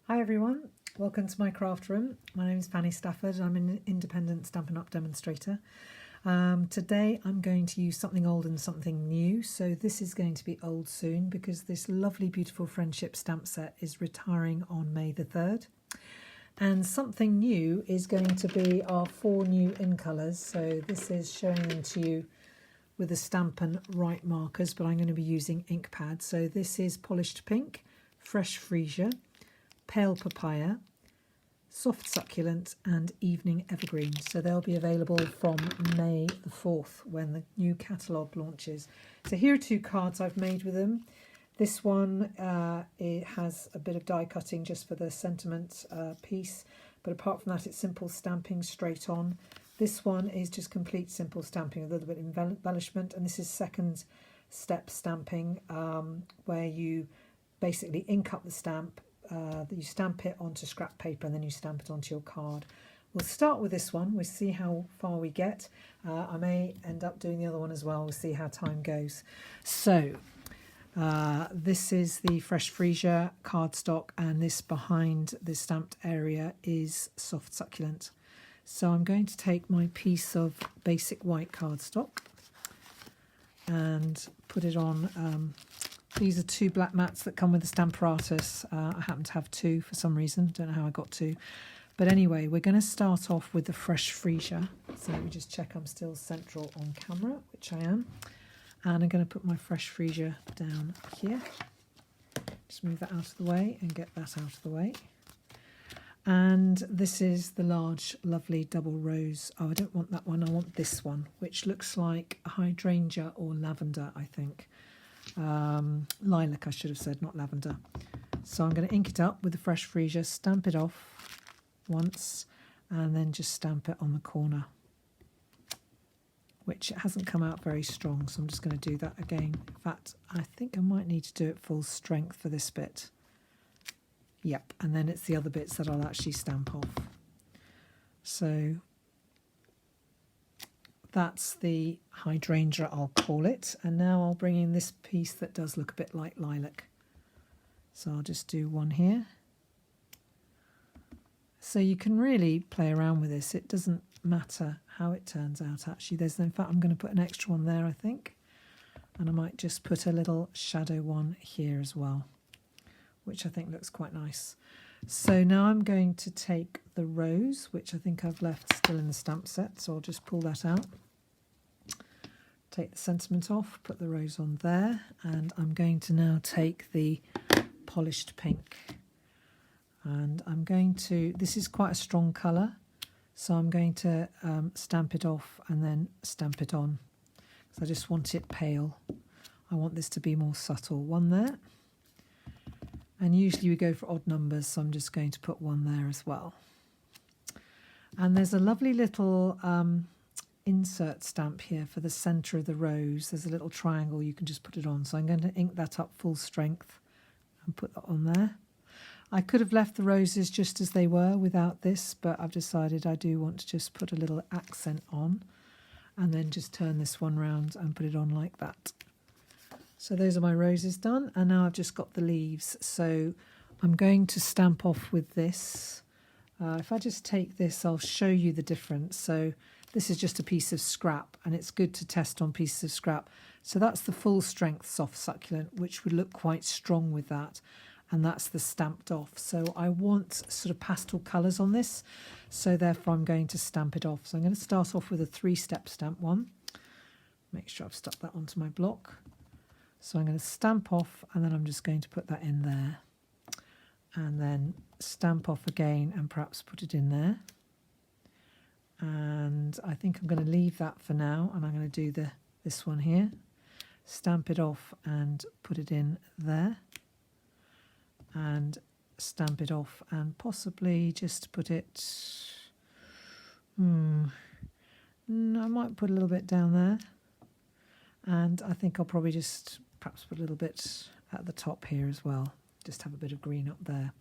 Hi everyone, welcome to my craft room. My name is Fanny Stafford. I'm an independent Stampin' Up demonstrator. Today I'm going to use something old and something new. So this is going to be old soon because this lovely beautiful friendship stamp set is retiring on May the 3rd. And something new is going to be our 4 new in colours. So this is showing them to you with the Stampin' Right markers, but I'm going to be using ink pads. So this is Polished Pink, Fresh Freesia, Pale Papaya, Soft Succulent and Evening Evergreen. So they'll be available from May the 4th when the new catalogue launches. So here are 2 cards I've made with them. This one it has a bit of die cutting just for the sentiment piece, but apart from that it's simple stamping straight on. This one is just complete simple stamping, a little bit of embellishment, and this is second step stamping where you basically ink up the stamp. You stamp it onto scrap paper and then you stamp it onto your card. We'll start with this one. We'll see how far we get. I may end up doing the other one as well. We'll see how time goes. So this is the Fresh Freesia cardstock, and this behind the stamped area is Soft Succulent. So I'm going to take my piece of basic white cardstock and put it on. These are 2 black mats that come with the Stamparatus. I happen to have 2 for some reason. Don't know how I got 2. But anyway, we're going to start off with the Fresh Freesia. So let me just check I'm still central on camera, which I am. And I'm going to put my Fresh Freesia down here. Just move that out of the way and get that out of the way. And this is the large, lovely double rose. Oh, I don't want that one. I want this one, which looks like a hydrangea or lavender, I think. Lilac I should have said, not lavender. So I'm going to ink it up with the Fresh Freesia, stamp it off once and then just stamp it on the corner, which it hasn't come out very strong, so I'm just going to do that again. In fact, I think I might need to do it full strength for this bit. Yep, and then it's the other bits that I'll actually stamp off. So that's the hydrangea, I'll call it. And now I'll bring in this piece that does look a bit like lilac. So I'll just do one here. So you can really play around with this. It doesn't matter how it turns out, actually. In fact, I'm going to put an extra one there, I think. And I might just put a little shadow one here as well, which I think looks quite nice. So now I'm going to take the rose, which I think I've left still in the stamp set. So I'll just pull that out. Take the sentiment off, put the rose on there, and I'm going to now take the Polished Pink. And I'm going to, this is quite a strong colour, so I'm going to stamp it off and then stamp it on. So I just want it pale. I want this to be more subtle. One there. And usually we go for odd numbers, so I'm just going to put one there as well. And there's a lovely little insert stamp here for the centre of the rose. There's a little triangle, you can just put it on. So I'm going to ink that up full strength and put that on there. I could have left the roses just as they were without this, but I've decided I do want to just put a little accent on and then just turn this one round and put it on like that. So those are my roses done, and now I've just got the leaves. So I'm going to stamp off with this. If I just take this, I'll show you the difference. So this is just a piece of scrap, and it's good to test on pieces of scrap. So that's the full strength Soft Succulent, which would look quite strong with that. And that's the stamped off. So I want sort of pastel colours on this. So therefore I'm going to stamp it off. So I'm going to start off with a 3-step stamp one. Make sure I've stuck that onto my block. So I'm going to stamp off, and then I'm just going to put that in there. And then stamp off again and perhaps put it in there. And I think I'm going to leave that for now, and I'm going to do this one here. Stamp it off and put it in there. And stamp it off and possibly just put it... I might put a little bit down there. And I think I'll probably just perhaps put a little bit at the top here as well. Just have a bit of green up there.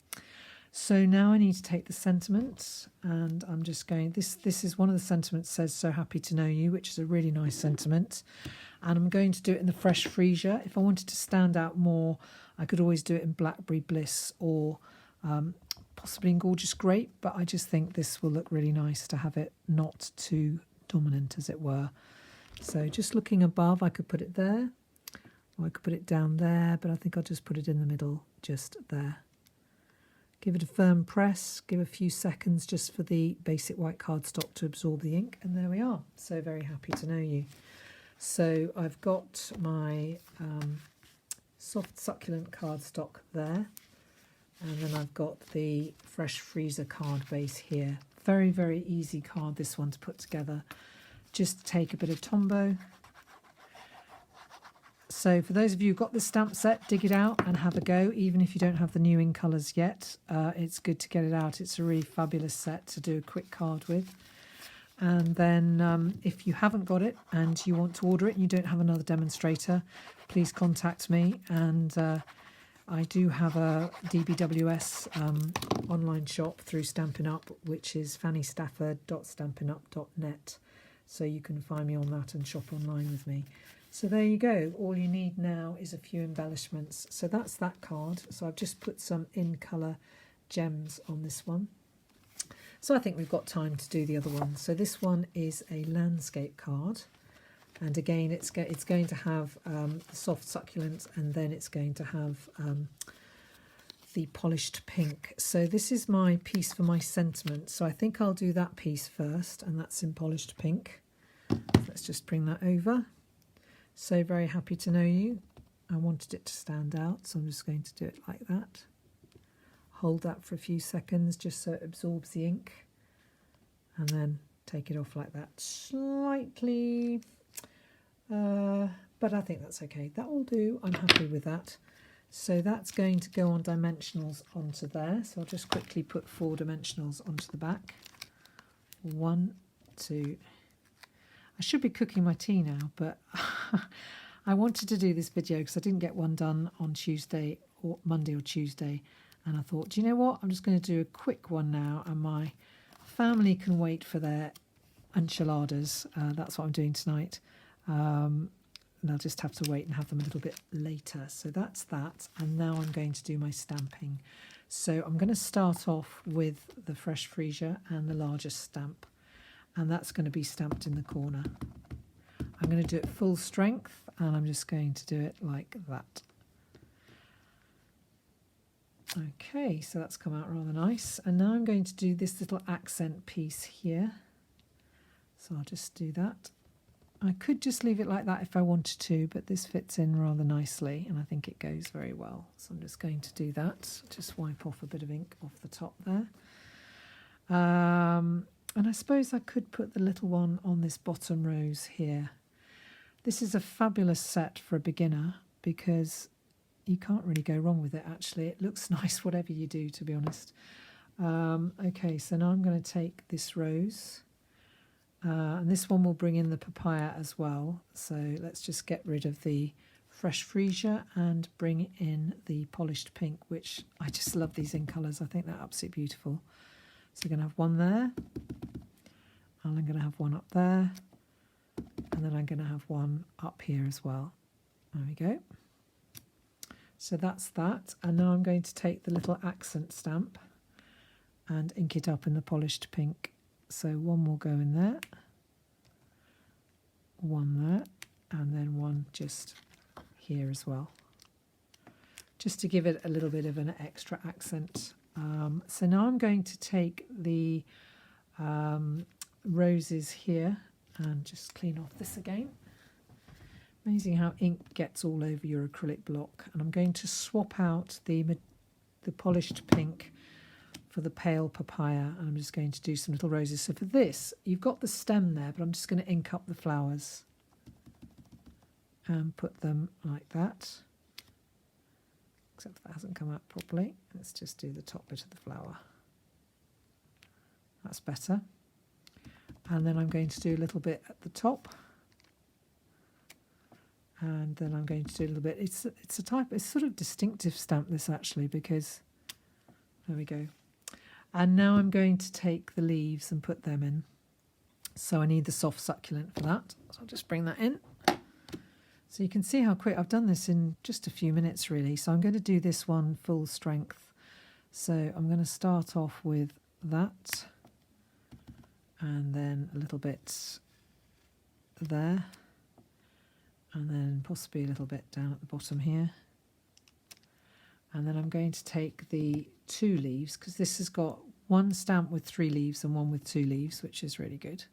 So now I need to take the sentiment, and I'm just going, this is one of the sentiments says, "So happy to know you," which is a really nice sentiment. And I'm going to do it in the Fresh Freesia. If I wanted to stand out more, I could always do it in Blackberry Bliss or possibly in Gorgeous Grape, but I just think this will look really nice to have it not too dominant, as it were. So just looking above, I could put it there, or I could put it down there, but I think I'll just put it in the middle, just there. Give it a firm press, give a few seconds just for the basic white cardstock to absorb the ink, and there we are. So very happy to know you. So I've got my soft succulent cardstock there, and then I've got the Fresh Freezer card base here. Very, very easy card, this one, to put together. Just take a bit of Tombow. So for those of you who've got this stamp set, dig it out and have a go. Even if you don't have the new in colours yet, it's good to get it out. It's a really fabulous set to do a quick card with. And then if you haven't got it and you want to order it and you don't have another demonstrator, please contact me. And I do have a DBWS online shop through Stampin' Up, which is fannystafford.stampinup.net. So you can find me on that and shop online with me. So there you go. All you need now is a few embellishments. So that's that card. So I've just put some in colour gems on this one. So I think we've got time to do the other one. So this one is a landscape card. And again, it's going to have the soft succulent, and then it's going to have the polished pink. So this is my piece for my sentiment. So I think I'll do that piece first, and that's in polished pink. Let's just bring that over. So very happy to know you. I wanted it to stand out, so I'm just going to do it like that. Hold that for a few seconds just so it absorbs the ink, and then take it off like that slightly. But I think that's okay. That will do. I'm happy with that. So that's going to go on dimensionals onto there. So I'll just quickly put 4 dimensionals onto the back. 1, 2. I should be cooking my tea now, but I wanted to do this video because I didn't get one done on Tuesday or Monday or Tuesday. And I thought, do you know what? I'm just going to do a quick one now, and my family can wait for their enchiladas. That's what I'm doing tonight. And I'll just have to wait and have them a little bit later. So that's that. And now I'm going to do my stamping. So I'm going to start off with the Fresh Freezer and the largest stamp. And that's going to be stamped in the corner. I'm going to do it full strength, and I'm just going to do it like that. Okay, so that's come out rather nice. And now I'm going to do this little accent piece here. So I'll just do that. I could just leave it like that if I wanted to, but this fits in rather nicely, and I think it goes very well. So I'm just going to do that. Just wipe off a bit of ink off the top there. And I suppose I could put the little one on this bottom rose here. This is a fabulous set for a beginner because you can't really go wrong with it, actually. It looks nice whatever you do, to be honest. Okay, so now I'm going to take this rose. And this one will bring in the papaya as well. So let's just get rid of the Fresh Freezer and bring in the polished pink, which I just love these in colours. I think they're absolutely beautiful. So I'm going to have one there, and I'm going to have one up there, and then I'm going to have one up here as well. There we go. So that's that. And now I'm going to take the little accent stamp and ink it up in the polished pink. So one will go in there, one there, and then one just here as well, just to give it a little bit of an extra accent. So now I'm going to take the roses here and just clean off this again. Amazing how ink gets all over your acrylic block. And I'm going to swap out the polished pink for the pale papaya, and I'm just going to do some little roses. So for this, you've got the stem there, but I'm just going to ink up the flowers and put them like that. Except that hasn't come out properly. Let's just do the top bit of the flower. That's better. And then I'm going to do a little bit at the top. And then I'm going to do a little bit. It's sort of distinctive stamp, this actually, because there we go. And now I'm going to take the leaves and put them in. So I need the soft succulent for that. So I'll just bring that in. So you can see how quick I've done this in just a few minutes, really. So I'm going to do this one full strength. So I'm going to start off with that, and then a little bit there, and then possibly a little bit down at the bottom here. And then I'm going to take the 2 leaves, because this has got one stamp with 3 leaves and one with 2 leaves, which is really good.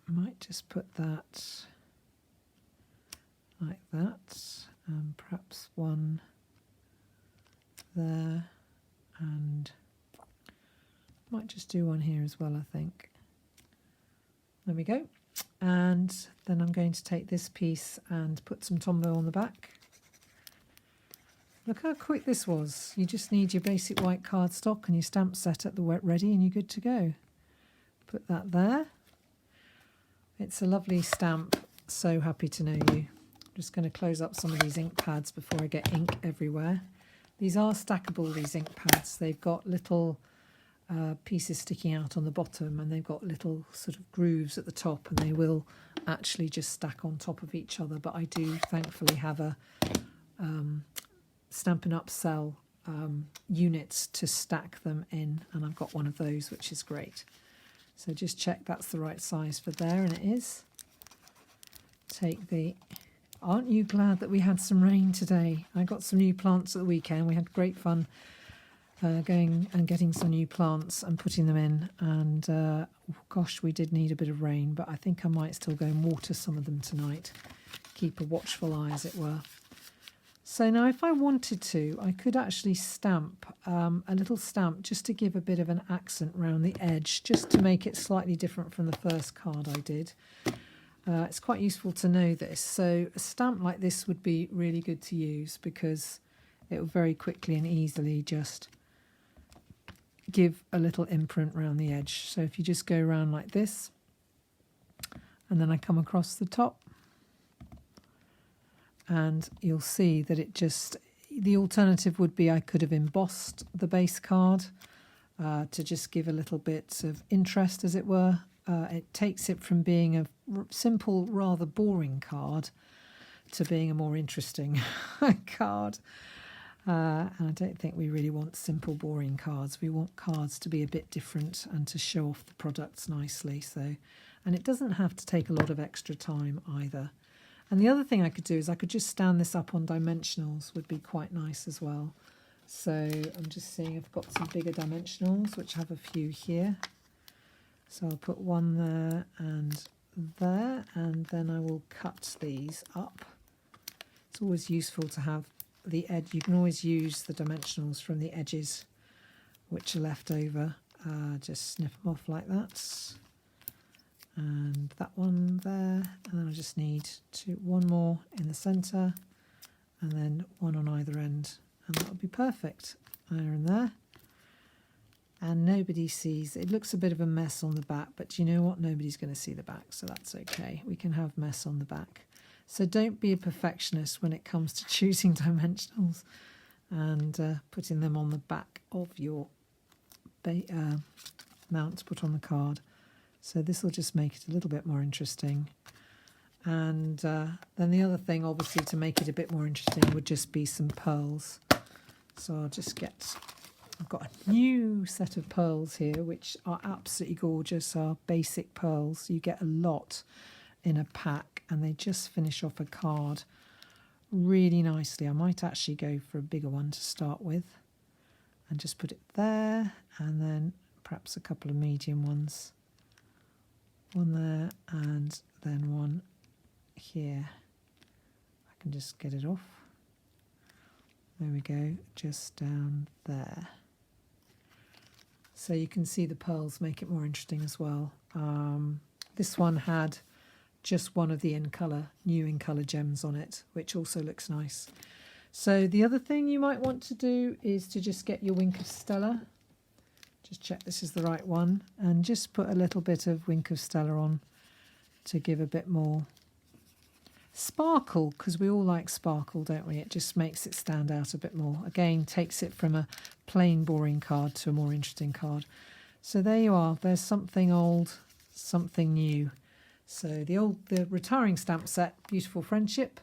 Might just put that like that, and perhaps one there, and might just do one here as well, I think. There we go. And then I'm going to take this piece and put some Tombow on the back. Look how quick this was. You just need your basic white cardstock and your stamp set at the wet ready, and you're good to go. Put that there. It's a lovely stamp. So happy to know you. I'm just going to close up some of these ink pads before I get ink everywhere. These are stackable, these ink pads. They've got little pieces sticking out on the bottom, and they've got little sort of grooves at the top, and they will actually just stack on top of each other. But I do thankfully have a Stampin' Upsell units to stack them in, and I've got one of those, which is great. So just check that's the right size for there, and it is. Take the... Aren't you glad that we had some rain today? I got some new plants at the weekend. We had great fun going and getting some new plants and putting them in, and gosh, we did need a bit of rain, but I think I might still go and water some of them tonight. Keep a watchful eye, as it were. So now if I wanted to, I could actually stamp a little stamp just to give a bit of an accent around the edge, just to make it slightly different from the first card I did. It's quite useful to know this. So a stamp like this would be really good to use, because it will very quickly and easily just give a little imprint around the edge. So if you just go around like this, and then I come across the top, and you'll see that it just, the alternative would be I could have embossed the base card to just give a little bit of interest, as it were. It takes it from being a simple, rather boring card to being a more interesting card. And I don't think we really want simple, boring cards. We want cards to be a bit different and to show off the products nicely. So, and it doesn't have to take a lot of extra time either. And the other thing I could do is I could just stand this up on dimensionals, would be quite nice as well. So I'm just seeing I've got some bigger dimensionals, which I have a few here. So I'll put one there, and then I will cut these up. It's always useful to have the edge. You can always use the dimensionals from the edges which are left over. Just snip them off like that. And that one there, and then I just need one more in the centre, and then one on either end, and that would be perfect. There and there. And nobody sees, it looks a bit of a mess on the back, but you know what, nobody's going to see the back, so that's okay. We can have mess on the back. So don't be a perfectionist when it comes to choosing dimensionals and putting them on the back of your mount to put on the card. So this will just make it a little bit more interesting. And then the other thing, obviously, to make it a bit more interesting would just be some pearls. So I'll just get... I've got a new set of pearls here, which are absolutely gorgeous, are basic pearls. You get a lot in a pack, and they just finish off a card really nicely. I might actually go for a bigger one to start with and just put it there, and then perhaps a couple of medium ones. One there, and then one here. I can just get it off. There we go, just down there. So you can see the pearls make it more interesting as well. This one had just one of the new in colour gems on it, which also looks nice. So the other thing you might want to do is to just get your Wink of Stella. Just check this is the right one, and just put a little bit of Wink of Stella on to give a bit more sparkle, because we all like sparkle, don't we? It just makes it stand out a bit more. Again, takes it from a plain boring card to a more interesting card. So there you are. There's something old, something new. So the retiring stamp set, Beautiful Friendship,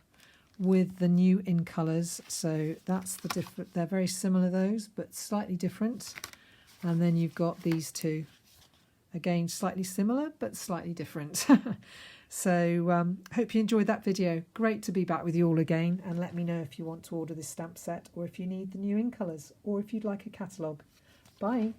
with the new in colours. So that's the different, they're very similar those, but slightly different. And then you've got these two, again slightly similar but slightly different. So hope you enjoyed that video. Great to be back with you all again, and let me know if you want to order this stamp set, or if you need the new in colours, or if you'd like a catalogue. Bye.